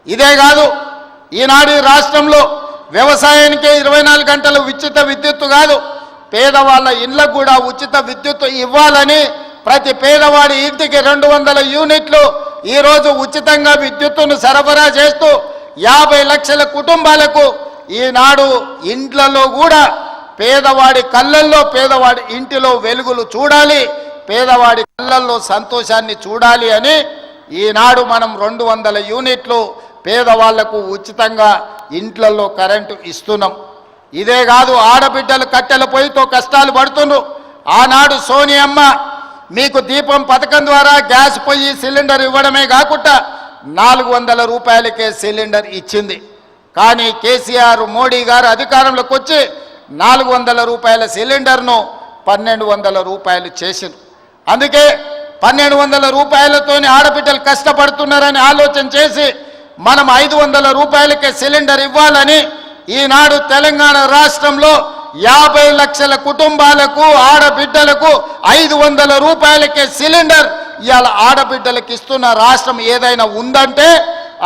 ఇదే కాదు, ఈనాడు ఈ రాష్ట్రంలో వ్యవసాయానికే 24 గంటలు ఉచిత విద్యుత్తు కాదు, పేదవాళ్ళ ఇళ్లకు కూడా ఉచిత విద్యుత్తు ఇవ్వాలని ప్రతి పేదవాడి ఇంటికి 200 యూనిట్లు ఈరోజు ఉచితంగా విద్యుత్తును సరఫరా చేస్తూ 50 లక్షల కుటుంబాలకు ఈనాడు ఇండ్లలో కూడా పేదవాడి కళ్ళల్లో, పేదవాడి ఇంటిలో వెలుగులు చూడాలి, పేదవాడి కళ్ళల్లో సంతోషాన్ని చూడాలి అని ఈనాడు మనం 200 యూనిట్లు పేదవాళ్లకు ఉచితంగా ఇంట్లలో కరెంటు ఇస్తున్నాం. ఇదే కాదు, ఆడబిడ్డలు కట్టెల పొయ్యితో కష్టాలు పడుతున్నారు. ఆనాడు సోనియమ్మ మీకు దీపం పథకం ద్వారా గ్యాస్ పొయ్యి సిలిండర్ ఇవ్వడమే కాకుండా 400 రూపాయలకే సిలిండర్ ఇచ్చింది. కానీ కేసీఆర్ మోడీ గారు అధికారంలోకి వచ్చి 400 రూపాయల సిలిండర్ను 1200 రూపాయలు చేసింది. అందుకే 1200 రూపాయలతోని ఆడబిడ్డలు కష్టపడుతున్నారని ఆలోచన చేసి మనం 500 రూపాయలకే సిలిండర్ ఇవ్వాలని ఈనాడు తెలంగాణ రాష్ట్రంలో 50 లక్షల కుటుంబాలకు ఆడబిడ్డలకు 500 రూపాయలకే సిలిండర్ ఇవాళ ఆడబిడ్డలకు ఇస్తున్న రాష్ట్రం ఏదైనా ఉందంటే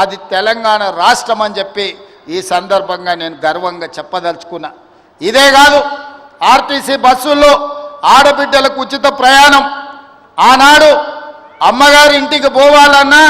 అది తెలంగాణ రాష్ట్రం అని చెప్పి ఈ సందర్భంగా నేను గర్వంగా చెప్పదలుచుకున్నా. ఇదే కాదు, ఆర్టీసీ బస్సుల్లో ఆడబిడ్డలకు ఉచిత ప్రయాణం. ఆనాడు అమ్మగారి ఇంటికి పోవాలన్నా